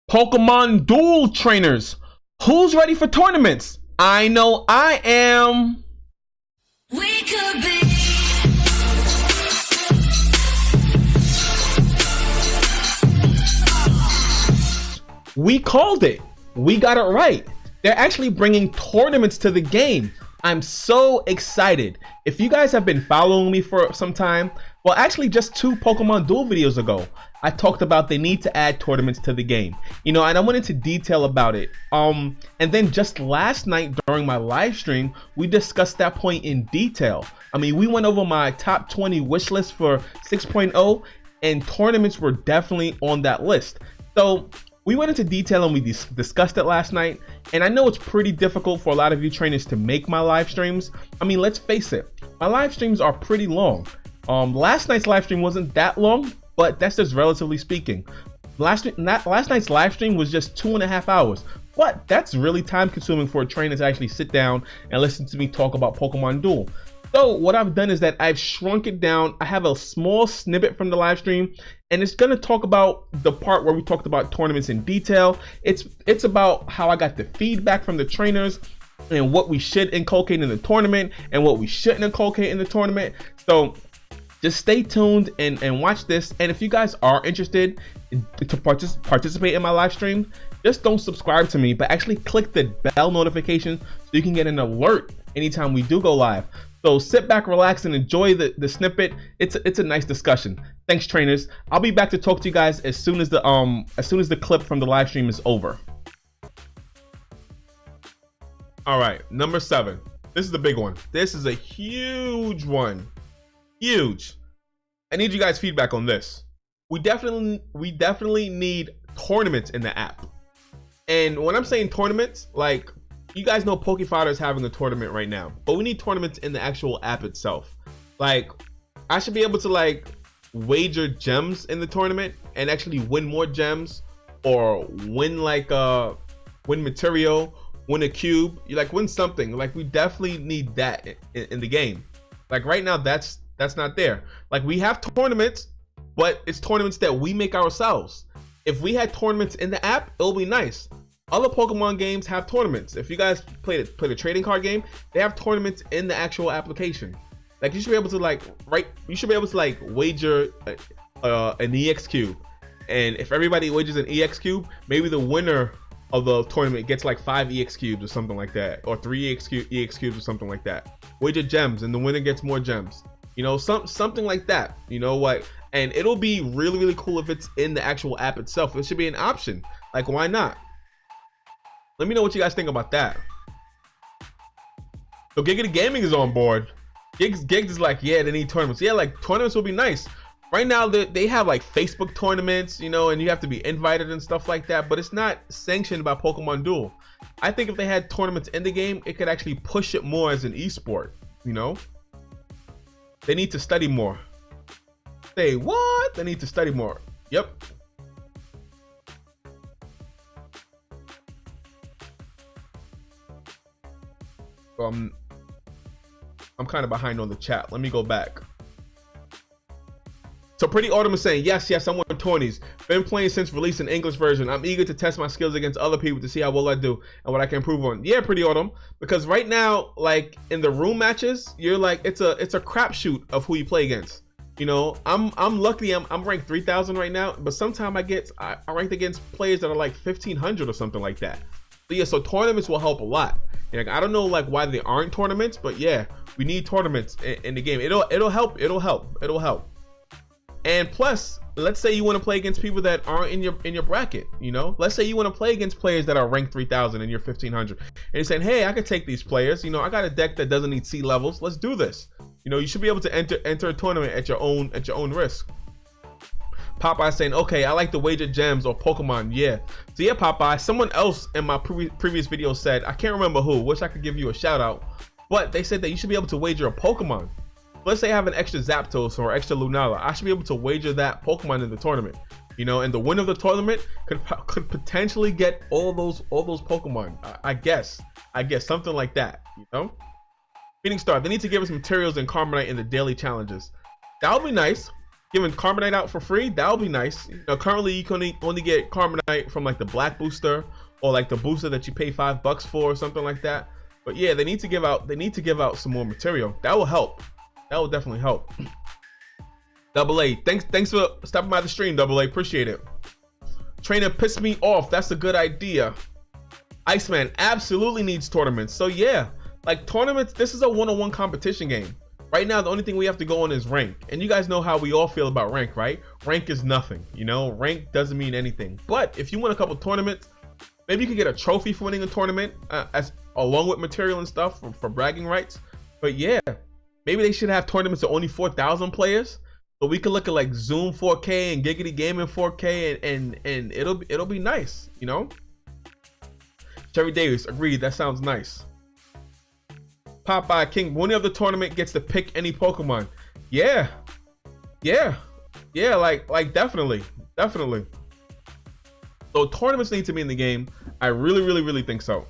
Pokemon Duel trainers, who's ready for tournaments? I know I am. We could be. We called it. We got it right. They're actually bringing tournaments to the game. I'm so excited. If you guys have been following me for some time, well, actually just 2 Pokemon Duel videos ago, I talked about they need to add tournaments to the game. And I went into detail about it. And then just last night during my live stream, we discussed that point in detail. We went over my top 20 wish list for 6.0, and tournaments were definitely on that list. So we went into detail and we discussed it last night, and I know it's pretty difficult for a lot of you trainers to make my live streams. Let's face it, my live streams are pretty long. Last night's live stream wasn't that long, but that's just relatively speaking. Last night's live stream was just 2.5 hours, but that's really time consuming for a trainer to actually sit down and listen to me talk about Pokemon Duel. So what I've done is that I've shrunk it down. I have a small snippet from the live stream, and it's going to talk about the part where we talked about tournaments in detail. It's about how I got the feedback from the trainers and what we should inculcate in the tournament and what we shouldn't inculcate in the tournament. So just stay tuned and watch this. And if you guys are interested to participate in my live stream, just don't subscribe to me, but actually click the bell notification so you can get an alert anytime we do go live. So sit back, relax, and enjoy the snippet. It's a nice discussion. Thanks, trainers. I'll be back to talk to you guys as soon as the clip from the live stream is over. All right, number 7. This is the big one. This is a huge one. Huge. I need you guys' feedback on this. We definitely need tournaments in the app. And when I'm saying tournaments, like, you guys know Pokefighter is having a tournament right now, but we need tournaments in the actual app itself. Like, I should be able to like wager gems in the tournament and actually win more gems, or win like win material, win a cube, you like win something. Like, we definitely need that in the game. Like right now, that's not there. Like, we have tournaments, but it's tournaments that we make ourselves. If we had tournaments in the app, it'll be nice. Other Pokemon games have tournaments. If you guys play the trading card game, they have tournaments in the actual application. Like, you should be able to wager an EX cube, and if everybody wagers an EX cube, maybe the winner of the tournament gets like 5 EX cubes or something like that, or 3 EX cubes or something like that. Wager gems, and the winner gets more gems. Something like that. You know what? And it'll be really, really cool if it's in the actual app itself. It should be an option. Like, why not? Let me know what you guys think about that. So Giggity Gaming is on board. Gigs is like, yeah, they need tournaments. Yeah, like, tournaments will be nice. Right now, they have like Facebook tournaments, and you have to be invited and stuff like that, but it's not sanctioned by Pokemon Duel. I think if they had tournaments in the game, it could actually push it more as an esport, They need to study more. Say what? They need to study more. Yep. I'm kind of behind on the chat. Let me go back. So Pretty Autumn is saying, yes, I want tourneys. Been playing since releasing English version. I'm eager to test my skills against other people to see how well I do and what I can improve on. Yeah, Pretty Autumn, because right now, like in the room matches, you're like, it's a crapshoot of who you play against. I'm lucky. I'm ranked 3,000 right now, but sometimes I ranked against players that are like 1,500 or something like that. So yeah, so tournaments will help a lot. Like, I don't know like why there aren't tournaments, but yeah, we need tournaments in the game. It'll help. And plus, let's say you want to play against people that aren't in your bracket. Let's say you want to play against players that are ranked 3,000 and you're 1,500, and you're saying, hey, I could take these players. I got a deck that doesn't need C levels. Let's do this. You should be able to enter a tournament at your own risk. Popeye saying, okay, I like to wager gems or Pokemon. Yeah. So yeah, Popeye, someone else in my previous video said, I can't remember who, wish I could give you a shout out, but they said that you should be able to wager a Pokemon. Let's say I have an extra Zapdos or extra Lunala. I should be able to wager that Pokemon in the tournament. And the winner of the tournament could potentially get all those Pokemon. I guess something like that. Phoenix Star, they need to give us materials and Carbonite in the daily challenges. That would be nice. giving Carbonite out for free, that would be nice. You know, currently you can only get Carbonite from like the black booster or like the booster that you pay $5 for or something like that. But yeah, they need to give out some more material. That will help. That will definitely help. Double A, thanks for stopping by the stream, Double A, appreciate it. Trainer pissed me off. That's a good idea. Iceman absolutely needs tournaments. So yeah, like tournaments, this is a one-on-one competition game. Right now, the only thing we have to go on is rank. And you guys know how we all feel about rank, right? Rank is nothing, you know? Rank doesn't mean anything. But if you win a couple tournaments, maybe you could get a trophy for winning a tournament as along with material and stuff for bragging rights. But yeah, maybe they should have tournaments of only 4,000 players. So we could look at like Zoom 4K and Giggity Gaming 4K and it'll be nice, you know? Cherry Davis, agreed, that sounds nice. Popeye King, winner of the tournament gets to pick any Pokemon. Yeah, like definitely. So tournaments need to be in the game. I really think so.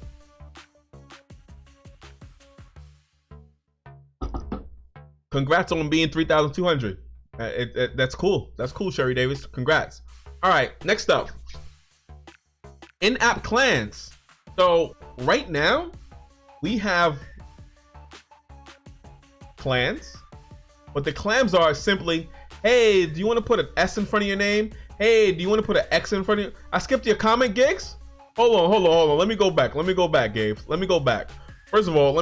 Congrats on being 3,200. That's cool. That's cool, Sherry Davis. Congrats. All right, next up, in-app clans. So right now we have clans, but the clans are simply, hey, do you want to put an S in front of your name? Hey, do you want to put an X in front of you? I skipped your comment, Gigs. Hold on. Let me go back, Gabe. Let me go back. First of all,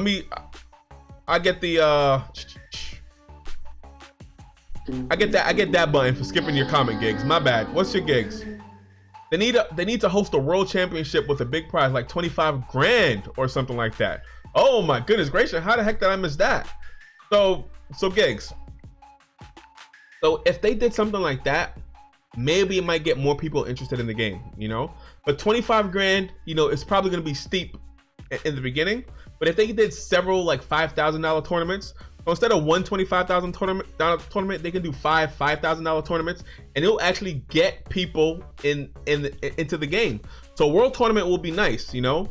I get that button for skipping your comment, Gigs. My bad. What's your Gigs? They need to host a world championship with a big prize like 25 grand or something like that. Oh my goodness gracious, how the heck did I miss that? So Gigs. So if they did something like that, maybe it might get more people interested in the game, you know? But 25 grand, you know, it's probably gonna be steep in the beginning. But if they did several like $5,000 tournaments, so instead of one $25,000 tournament, they can do five $5,000 tournaments, and it'll actually get people into the game. So world tournament will be nice, you know.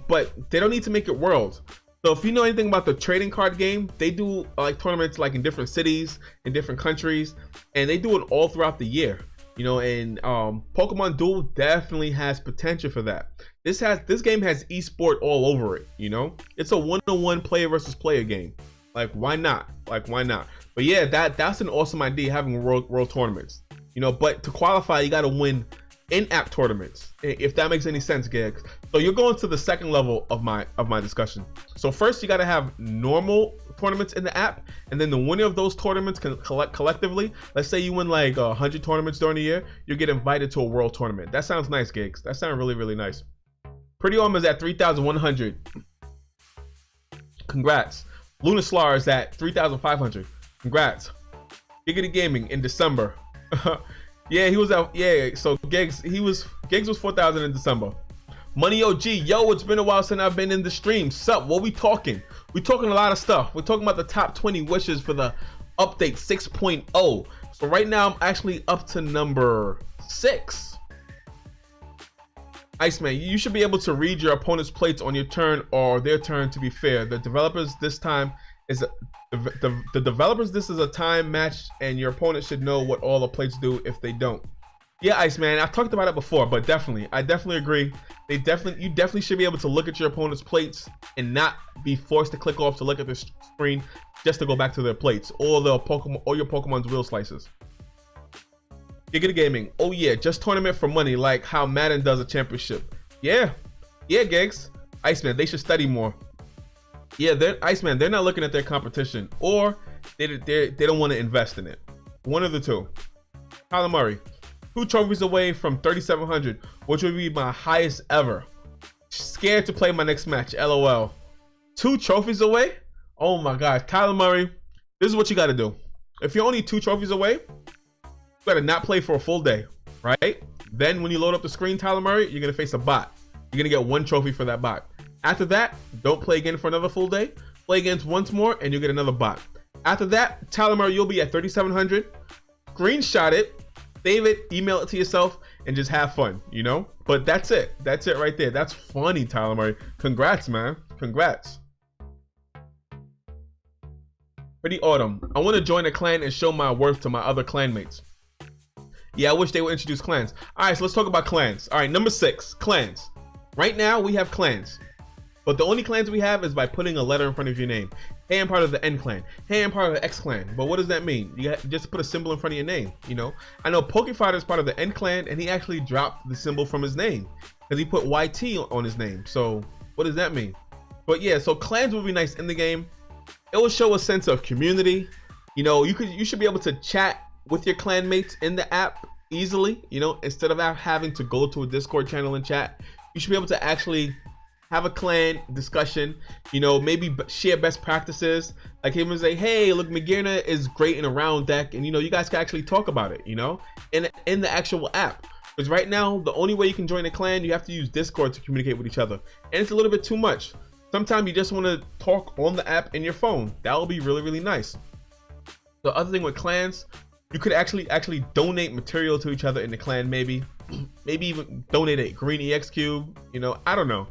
But they don't need to make it world. So if you know anything about the trading card game, they do like tournaments like in different cities, in different countries, and they do it all throughout the year. You know, and Pokemon Duel definitely has potential for that. This game has esport all over it. You know, it's a one-on-one player versus player game. Like, why not? But yeah, that's an awesome idea, having world tournaments. You know, but to qualify, you got to win in-app tournaments, if that makes any sense, Gigs. So you're going to the second level of my discussion. So first, you got to have normal tournaments in the app, and then the winner of those tournaments can collectively. Let's say you win like 100 tournaments during the year, you get invited to a world tournament. That sounds nice, Gigs. That sounds really nice. Pretty Arm is at 3,100. Congrats. Lunaslaw is at 3,500. Congrats. Giggity Gaming in December. Yeah, he was out. Yeah, so Gigs was 4,000 in December. Money OG, yo, it's been a while since I've been in the stream. Sup, what we talking? We talking a lot of stuff. We're talking about the top 20 wishes for the update 6.0. So right now I'm actually up to number 6. Iceman, you should be able to read your opponent's plates on your turn or their turn. To be fair, the developers this time is the developers. This is a time match, and your opponent should know what all the plates do if they don't. Yeah, Iceman, I've talked about it before, but I definitely agree. You definitely should be able to look at your opponent's plates and not be forced to click off to look at the screen just to go back to their plates or your Pokemon's wheel slices. Giggity Gaming, oh yeah, just tournament for money, like how Madden does a championship. Yeah, Gigs. Iceman, they should study more. Yeah, Iceman, they're not looking at their competition, or they don't want to invest in it. One of the two. Tyler Murray, 2 trophies away from 3,700, which would be my highest ever. Scared to play my next match, LOL. 2 trophies away? Oh my gosh, Tyler Murray, this is what you got to do. If you're only 2 trophies away, you gotta not play for a full day, right? Then when you load up the screen, Tyler Murray, you're gonna face a bot. You're gonna get 1 trophy for that bot. After that, don't play again for another full day. Play against once more, and you'll get another bot. After that, Tyler Murray, you'll be at 3,700. Screenshot it, save it, email it to yourself, and just have fun, you know? But that's it. That's it right there. That's funny, Tyler Murray. Congrats, man. Congrats. Pretty autumn. I want to join a clan and show my worth to my other clanmates. Yeah, I wish they would introduce clans. Alright, so let's talk about clans. Alright, number 6, clans. Right now, we have clans. But the only clans we have is by putting a letter in front of your name. Hey, I'm part of the N clan. Hey, I'm part of the X clan. But what does that mean? You just put a symbol in front of your name, you know? I know Pokefighter is part of the N clan, and he actually dropped the symbol from his name. Because he put YT on his name. So, what does that mean? But yeah, so clans would be nice in the game. It will show a sense of community. You know, you should be able to chat with your clanmates in the app easily, you know, instead of having to go to a Discord channel and chat. You should be able to actually have a clan discussion, you know, maybe share best practices. Like him and say, hey, look, Magirna is great in a round deck, and you know, you guys can actually talk about it, you know, in the actual app. Because right now, the only way you can join a clan, you have to use Discord to communicate with each other, and it's a little bit too much. Sometimes you just want to talk on the app in your phone. That will be really, really nice. The other thing with clans, you could actually donate material to each other in the clan, maybe even donate a green EX cube, you know. I don't know,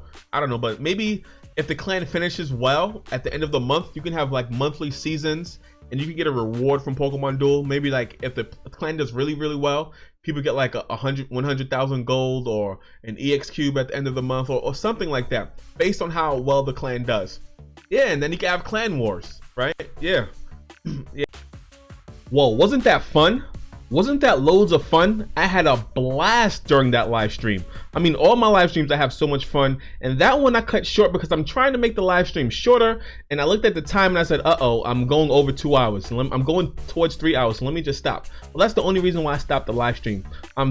but maybe if the clan finishes well at the end of the month, you can have like monthly seasons and you can get a reward from Pokemon Duel. Maybe like if the clan does really, really well, people get like 100,000 gold or an EX cube at the end of the month, or something like that, based on how well the clan does. Yeah, and then you can have clan wars, right? Yeah. Yeah. Whoa, wasn't that fun? Wasn't that loads of fun? I had a blast during that live stream. I mean, all my live streams, I have so much fun. And that one I cut short because I'm trying to make the live stream shorter. And I looked at the time and I said, uh-oh, I'm going over 2 hours. I'm going towards 3 hours, so let me just stop. Well, that's the only reason why I stopped the live stream.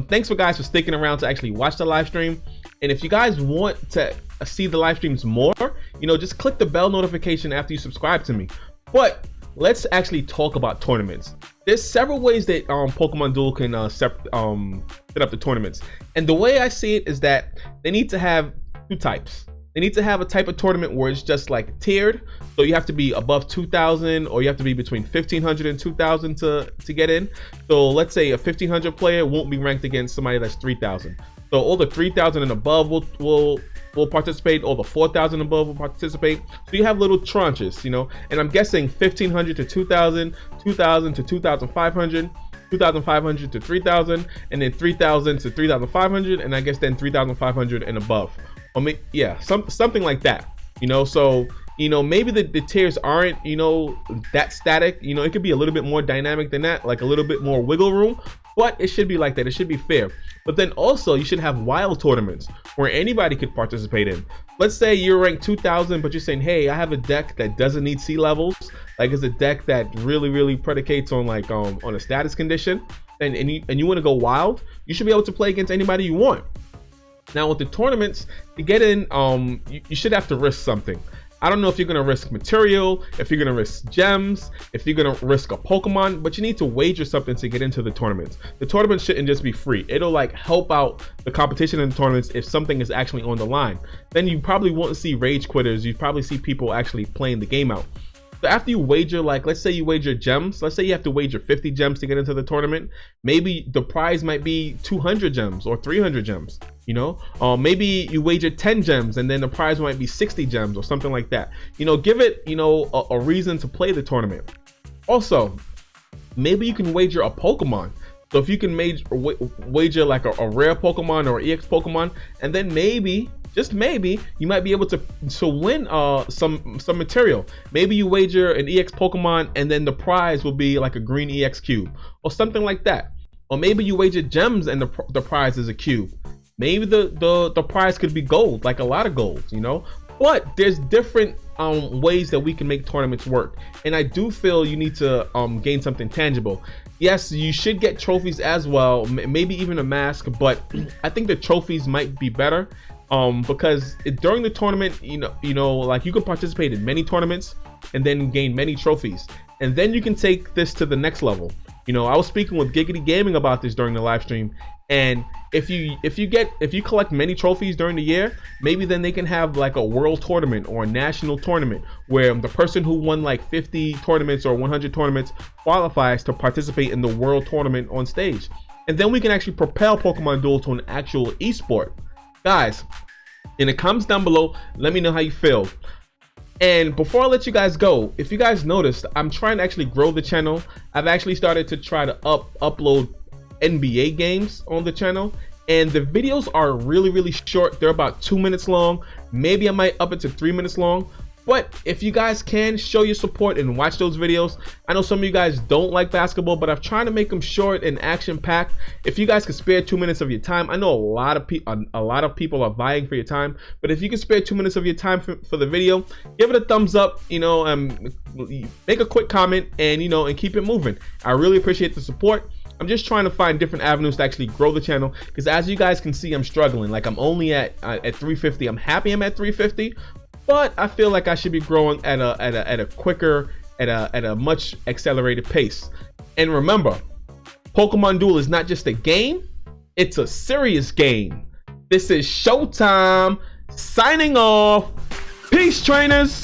Thanks for guys for sticking around to actually watch the live stream. And if you guys want to see the live streams more, you know, just click the bell notification after you subscribe to me. But let's actually talk about tournaments. There's several ways that Pokemon Duel can set up the tournaments. And the way I see it is that they need to have 2 types. They need to have a type of tournament where it's just like tiered. So you have to be above 2,000, or you have to be between 1,500 and 2,000 to get in. So let's say a 1,500 player won't be ranked against somebody that's 3,000. So all the 3,000 and above will participate, all the 4,000 above will participate. So you have little tranches, you know, and I'm guessing 1,500 to 2,000, 2,000 to 2,500, 2,500 to 3,000, and then 3,000 to 3,500, and I guess then 3,500 and above. Or maybe, yeah, something like that, you know. So, you know, maybe the tiers aren't, you know, that static. You know, it could be a little bit more dynamic than that, like a little bit more wiggle room, but it should be like that. It should be fair. But then also you should have wild tournaments where anybody could participate in. Let's say you're ranked 2,000, but you're saying, hey, I have a deck that doesn't need sea levels. Like it's a deck that really predicates on like on a status condition, and you want to go wild. You should be able to play against anybody you want. Now with the tournaments, to get in, you should have to risk something. I don't know if you're going to risk material, if you're going to risk gems, if you're going to risk a Pokemon, but you need to wager something to get into the tournaments. The tournaments shouldn't just be free. It'll like help out the competition in the tournaments if something is actually on the line. Then you probably won't see rage quitters. You probably see people actually playing the game out. So after you wager, like let's say you wager gems, let's say you have to wager 50 gems to get into the tournament. Maybe the prize might be 200 gems or 300 gems, you know. Maybe you wager 10 gems and then the prize might be 60 gems or something like that. You know, give it, you know, a reason to play the tournament. Also, maybe you can wager a Pokemon. So if you can wager like a rare Pokemon or EX Pokemon, and then maybe, just maybe, you might be able to win some material. Maybe you wager an EX Pokemon and then the prize will be like a green EX cube or something like that. Or maybe you wager gems and the prize is a cube. Maybe the prize could be gold, like a lot of gold, you know. But there's different ways that we can make tournaments work, and I do feel you need to gain something tangible. Yes, you should get trophies as well, maybe even a mask, but I think the trophies might be better because during the tournament, you know, like you can participate in many tournaments and then gain many trophies, and then you can take this to the next level. You know, I was speaking with Giggity Gaming about this during the live stream, and if you collect many trophies during the year, maybe then they can have like a world tournament or a national tournament where the person who won like 50 tournaments or 100 tournaments qualifies to participate in the world tournament on stage. And then we can actually propel Pokemon Duel to an actual esport. Guys, in the comments down below, let me know how you feel. And before I let you guys go, if you guys noticed, I'm trying to actually grow the channel. I've actually started to try to upload NBA games on the channel, and the videos are really short. They're about 2 minutes long. Maybe I might up it to 3 minutes long. But if you guys can show your support and watch those videos, I know some of you guys don't like basketball, but I'm trying to make them short and action-packed. If you guys could spare 2 minutes of your time, I know a lot of people are vying for your time, but if you can spare 2 minutes of your time for the video, give it a thumbs up, you know, make a quick comment, and you know, and keep it moving. I really appreciate the support. I'm just trying to find different avenues to actually grow the channel, because as you guys can see, I'm struggling. Like, I'm only at 350. I'm happy I'm at 350. But I feel like I should be growing at a quicker, at a much accelerated pace. And remember, Pokemon Duel is not just a game, it's a serious game. This is Showtime, signing off. Peace, trainers.